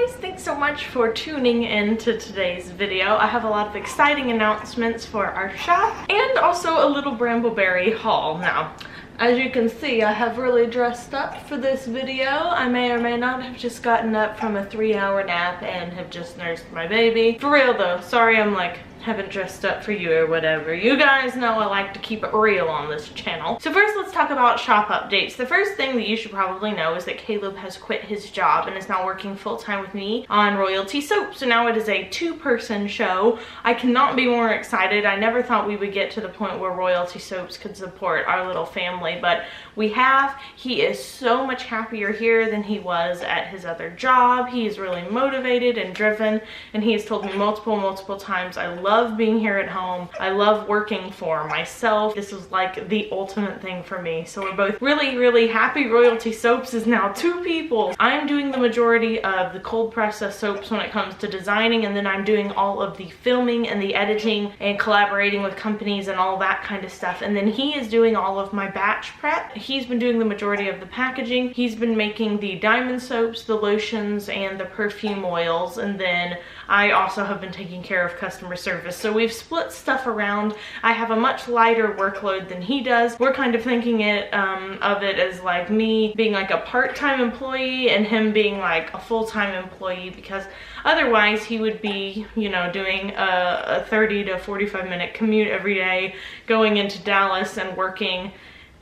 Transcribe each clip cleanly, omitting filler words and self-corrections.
guys, thanks so much for tuning in to today's video. I have a lot of exciting announcements for our shop and also a little Brambleberry haul. Now, as you can see, I have really dressed up for this video. I may or may not have just gotten up from a 3-hour nap and have just nursed my baby. For real though, sorry I'm like haven't dressed up for you or whatever. You guys know I like to keep it real on this channel. So first, let's talk about shop updates. The first thing that you should probably know is that Caleb has quit his job and is now working full-time with me on Royalty Soap. So now it is a 2-person show. I cannot be more excited. I never thought we would get to the point where Royalty Soaps could support our little family, but we have. He is so much happier here than he was at his other job. He is really motivated and driven, and he has told me multiple times, I love being here at home. I love working for myself. This is like the ultimate thing for me. So we're both really happy. Royalty Soaps is now 2 people. I'm doing the majority of the cold process soaps when it comes to designing, and then I'm doing all of the filming and the editing and collaborating with companies and all that kind of stuff. And then he is doing all of my batch prep. He's been doing the majority of the packaging. He's been making the diamond soaps, the lotions, and the perfume oils, and then I also have been taking care of customer service. So we've split stuff around. I have a much lighter workload than he does. We're kind of thinking of it as like me being like a part-time employee and him being like a full-time employee, because otherwise he would be, you know, doing a 30 to 45 minute commute every day, going into Dallas and working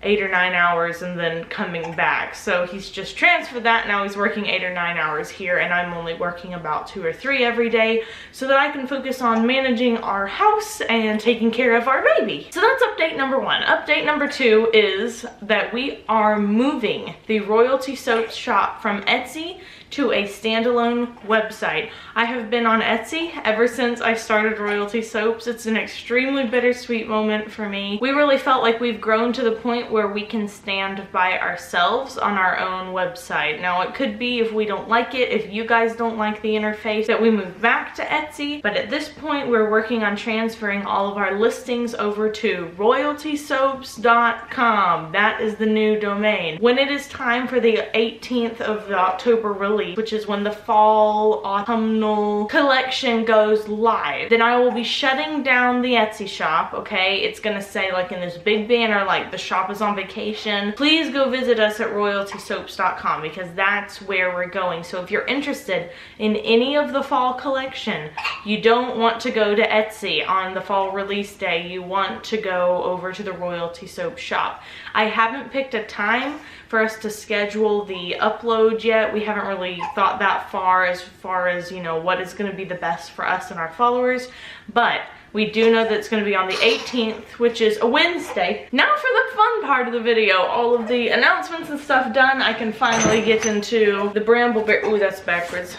8 or 9 hours and then coming back. So he's just transferred that. Now he's working 8 or 9 hours here, and I'm only working about 2 or 3 every day so that I can focus on managing our house and taking care of our baby. So that's update number 1. Update number 2 is that we are moving the Royalty Soaps shop from Etsy to a standalone website. I have been on Etsy ever since I started Royalty Soaps. It's an extremely bittersweet moment for me. We really felt like we've grown to the point where we can stand by ourselves on our own website. Now, it could be if we don't like it, if you guys don't like the interface, that we move back to Etsy. But at this point, we're working on transferring all of our listings over to royaltysoaps.com. That is the new domain. When it is time for the 18th of October release, which is when the fall autumnal collection goes live, then I will be shutting down the Etsy shop. Okay, it's gonna say like in this big banner, like the shop is on vacation. Please go visit us at royaltysoaps.com, because that's where we're going. So if you're interested in any of the fall collection, you don't want to go to Etsy on the fall release day. You want to go over to the Royalty Soap shop. I haven't picked a time for us to schedule the upload yet. We haven't really thought that far as you know, what is going to be the best for us and our followers, but we do know that it's going to be on the 18th, which is a Wednesday. Now for the fun part of the video. All of the announcements and stuff done, I can finally get into the Brambleberry. Ooh, that's backwards.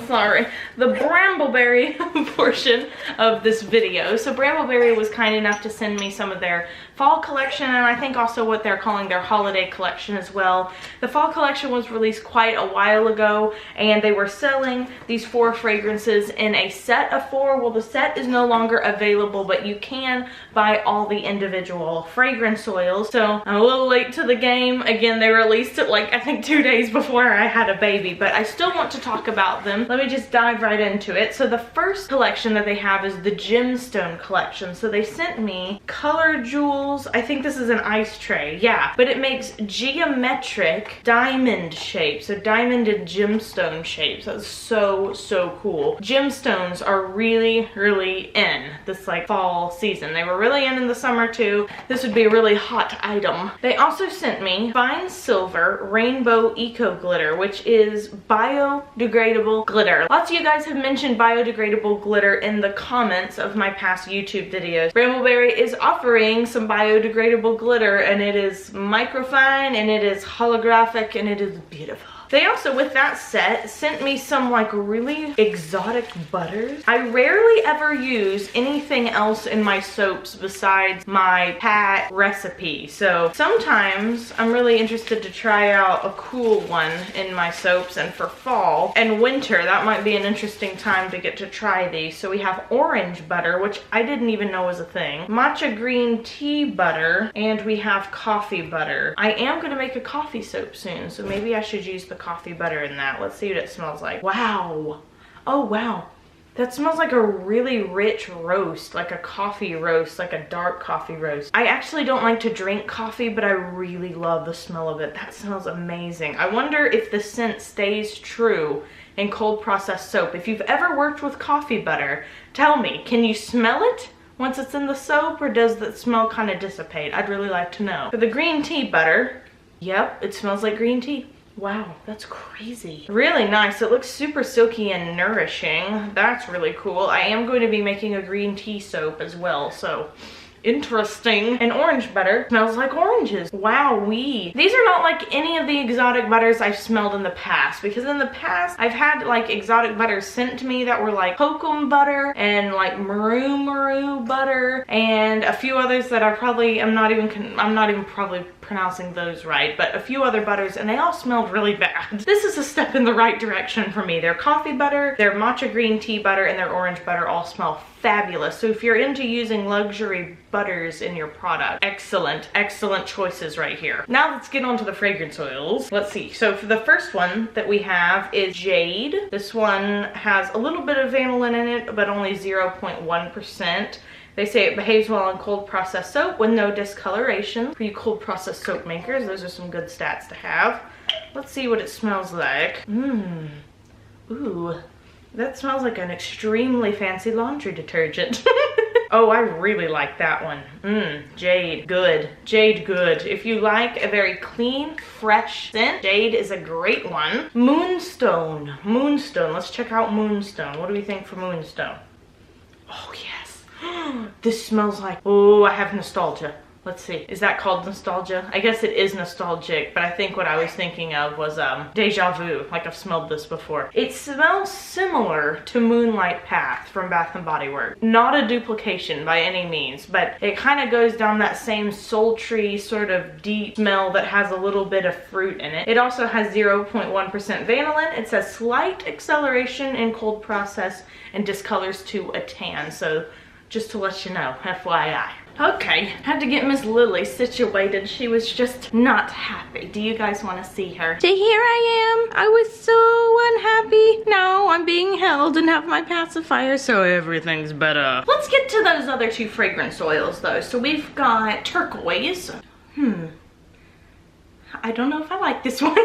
Sorry. The Brambleberry portion of this video. So Brambleberry was kind enough to send me some of their fall collection, and I think also what they're calling their holiday collection as well. The fall collection was released quite a while ago, and they were selling these 4 fragrances in a set of 4. Well, the set is no longer available, but you can buy all the individual fragrance oils. So I'm a little late to the game. Again, they released it like I think 2 days before I had a baby, but I still want to talk about them. Let me just dive right into it. So the first collection that they have is the Gemstone collection. So they sent me color jewels. I think this is an ice tray, yeah, but it makes geometric diamond shapes, so diamond and gemstone shapes. That's so cool. Gemstones are really in this like fall season. They were really in the summer too. This would be a really hot item. They also sent me fine silver rainbow eco glitter, which is biodegradable glitter. Lots of you guys have mentioned biodegradable glitter in the comments of my past YouTube videos. Brambleberry is offering some biodegradable glitter, and it is microfine, and it is holographic, and it is beautiful. They also, with that set, sent me some like really exotic butters. I rarely ever use anything else in my soaps besides my pat recipe. So sometimes I'm really interested to try out a cool one in my soaps, and for fall and winter, that might be an interesting time to get to try these. So we have orange butter, which I didn't even know was a thing, matcha green tea butter, and we have coffee butter. I am gonna make a coffee soap soon, so maybe I should use the the coffee butter in that. Let's see what it smells like. Wow. Oh, wow. That smells like a really rich roast, like a coffee roast, like a dark coffee roast. I actually don't like to drink coffee, but I really love the smell of it. That smells amazing. I wonder if the scent stays true in cold processed soap. If you've ever worked with coffee butter, tell me, can you smell it once it's in the soap, or does the smell kind of dissipate? I'd really like to know. For the green tea butter, yep, it smells like green tea. Wow, that's crazy. Really nice. It looks super silky and nourishing. That's really cool. I am going to be making a green tea soap as well, so interesting. And orange butter smells like oranges. Wowee. These are not like any of the exotic butters I've smelled in the past, because in the past I've had like exotic butters sent to me that were like hokum butter and like maru butter and a few others that I'm not even probably pronouncing those right, but a few other butters, and they all smelled really bad. This is a step in the right direction for me. Their coffee butter, their matcha green tea butter, and their orange butter all smell fabulous. So if you're into using luxury butters in your product, excellent choices right here. Now let's get on to the fragrance oils. Let's see. So for the first one that we have is Jade. This one has a little bit of vanillin in it, but only 0.1%. They say it behaves well in cold processed soap with no discoloration. For you cold processed soap makers, those are some good stats to have. Let's see what it smells like. Ooh, that smells like an extremely fancy laundry detergent. Oh, I really like that one. Jade, good. Jade, good. If you like a very clean, fresh scent, Jade is a great one. Moonstone. Moonstone. Let's check out Moonstone. What do we think for Moonstone? Oh, yes. This smells like, oh, I have nostalgia. Let's see, is that called nostalgia? I guess it is nostalgic, but I think what I was thinking of was deja vu, like I've smelled this before. It smells similar to Moonlight Path from Bath & Body Works. Not a duplication by any means, but it kind of goes down that same sultry sort of deep smell that has a little bit of fruit in it. It also has 0.1% vanillin. It says slight acceleration in cold process and discolors to a tan. So just to let you know, FYI. Okay, had to get Miss Lily situated. She was just not happy. Do you guys want to see her? So here I am. I was so unhappy. Now I'm being held and have my pacifier, so everything's better. Let's get to those other two fragrance oils though. So we've got turquoise. I don't know if I like this one.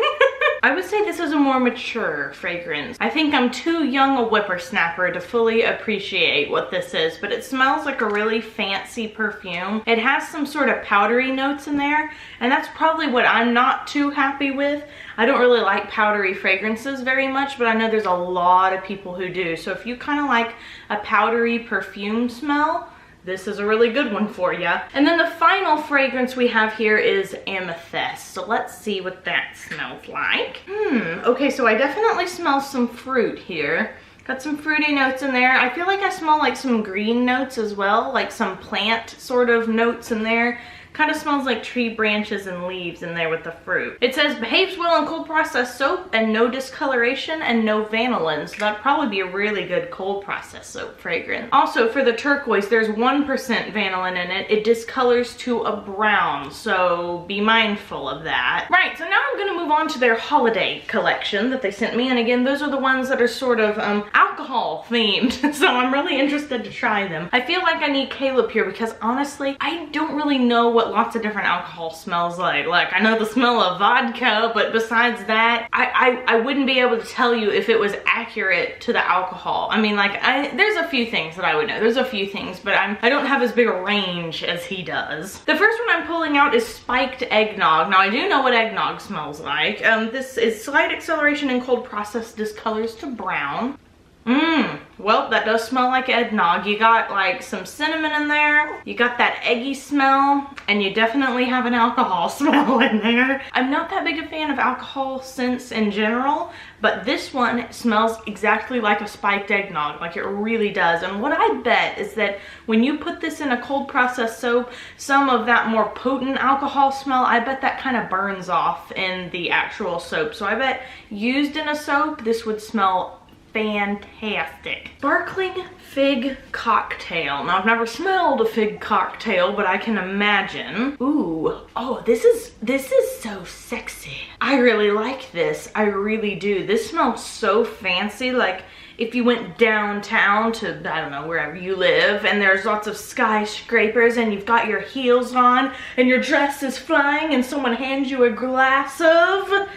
I would say this is a more mature fragrance. I think I'm too young a whippersnapper to fully appreciate what this is, but it smells like a really fancy perfume. It has some sort of powdery notes in there, and that's probably what I'm not too happy with. I don't really like powdery fragrances very much, but I know there's a lot of people who do. So if you kind of like a powdery perfume smell, this is a really good one for you. And then the final fragrance we have here is Amethyst. So let's see what that smells like. Okay, so I definitely smell some fruit here. Got some fruity notes in there. I feel like I smell like some green notes as well, like some plant sort of notes in there. Kind of smells like tree branches and leaves in there with the fruit. It says behaves well in cold processed soap and no discoloration and no vanillin. So that'd probably be a really good cold processed soap fragrance. Also for the turquoise, there's 1% vanillin in it. It discolors to a brown, so be mindful of that. Right, so now I'm gonna move on to their holiday collection that they sent me. And again, those are the ones that are sort of alcohol themed. So I'm really interested to try them. I feel like I need Caleb here because honestly, I don't really know what lots of different alcohol smells like. Like, I know the smell of vodka, but besides that, I wouldn't be able to tell you if it was accurate to the alcohol. I mean, like, there's a few things that I would know. There's a few things, but I don't have as big a range as he does. The first one I'm pulling out is spiked eggnog. Now, I do know what eggnog smells like. This is slight acceleration in cold process discolors to brown. Well, that does smell like eggnog. You got like some cinnamon in there, you got that eggy smell, and you definitely have an alcohol smell in there. I'm not that big a fan of alcohol scents in general, but this one smells exactly like a spiked eggnog, like it really does. And what I bet is that when you put this in a cold processed soap, some of that more potent alcohol smell, I bet that kind of burns off in the actual soap. So I bet used in a soap, this would smell fantastic. Sparkling fig cocktail. Now I've never smelled a fig cocktail, but I can imagine. Ooh, oh, this is so sexy. I really like this, I really do. This smells so fancy, like if you went downtown to, I don't know, wherever you live, and there's lots of skyscrapers and you've got your heels on and your dress is flying and someone hands you a glass of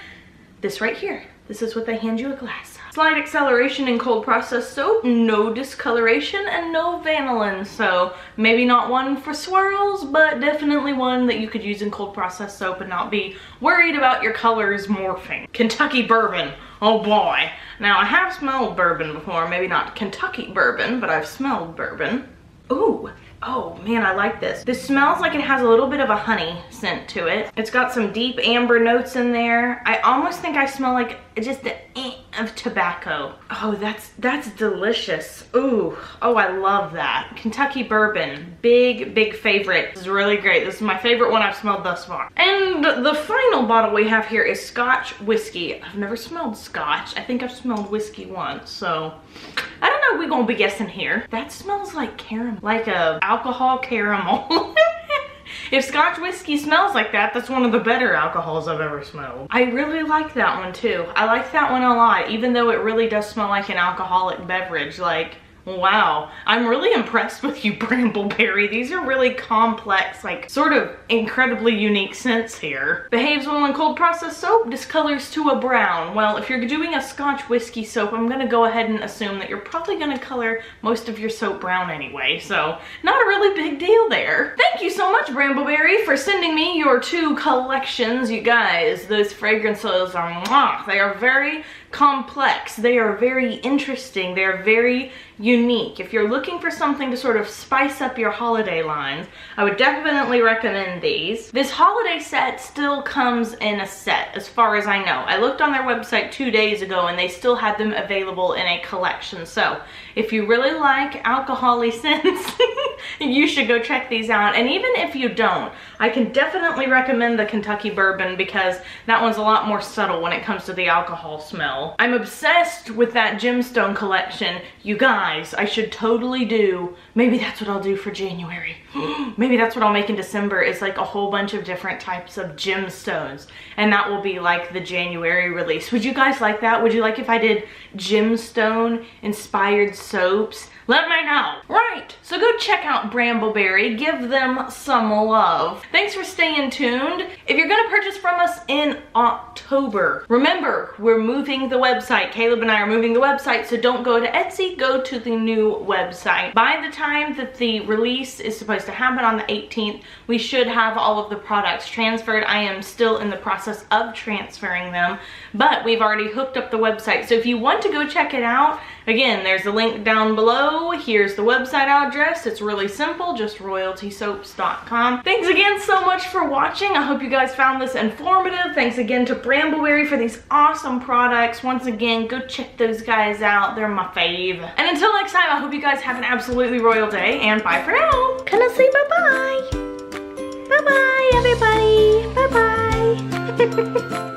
this right here. This is what they hand you a glass of. Slight acceleration in cold processed soap, no discoloration, and no vanillin. So maybe not one for swirls, but definitely one that you could use in cold processed soap and not be worried about your colors morphing. Kentucky bourbon, oh boy. Now I have smelled bourbon before, maybe not Kentucky bourbon, but I've smelled bourbon. Ooh. Oh man, I like this. This smells like it has a little bit of a honey scent to it. It's got some deep amber notes in there. I almost think I smell like just the of tobacco. Oh, that's delicious. Ooh, oh, I love that. Kentucky bourbon, big favorite. This is really great. This is my favorite one I've smelled thus far. And the final bottle we have here is Scotch whiskey. I've never smelled Scotch. I think I've smelled whiskey once, so I don't know, we're gonna be guessing here. That smells like caramel, like a alcohol caramel. If Scotch whiskey smells like that, that's one of the better alcohols I've ever smelled. I really like that one too. I like that one a lot, even though it really does smell like an alcoholic beverage. Like, wow, I'm really impressed with you, Brambleberry. These are really complex, like sort of incredibly unique scents here. Behaves well in cold processed soap, discolors to a brown. Well, if you're doing a Scotch whiskey soap, I'm gonna go ahead and assume that you're probably gonna color most of your soap brown anyway, so not a really big deal there. Thank you so much, Brambleberry, for sending me your 2 collections. You guys, those fragrances are mwah. They are very complex. They are very interesting. They are very unique. If you're looking for something to sort of spice up your holiday lines, I would definitely recommend these. This holiday set still comes in a set, as far as I know. I looked on their website 2 days ago and they still had them available in a collection. So if you really like alcohol-y scents, you should go check these out. And even if you don't, I can definitely recommend the Kentucky bourbon because that one's a lot more subtle when it comes to the alcohol smell. I'm obsessed with that Gemstone collection. You guys, I should totally do, maybe that's what I'll do for January. Maybe that's what I'll make in December, is like a whole bunch of different types of gemstones. And that will be like the January release. Would you guys like that? Would you like if I did gemstone inspired soaps? Let me know. Right, so go check out Brambleberry. Give them some love. Thanks for staying tuned. If you're gonna purchase from us in October, remember, we're moving the website. Caleb and I are moving the website, so don't go to Etsy, go to the new website. By the time that the release is supposed to happen on the 18th, we should have all of the products transferred. I am still in the process of transferring them, but we've already hooked up the website. So if you want to go check it out, again, there's a link down below. Here's the website address. It's really simple, just royaltysoaps.com. Thanks again so much for watching. I hope you guys found this informative. Thanks again to Brambleberry for these awesome products. Once again, go check those guys out. They're my fave. And until next time, I hope you guys have an absolutely royal day, and bye for now. Can I say bye-bye? Bye-bye, everybody. Bye-bye.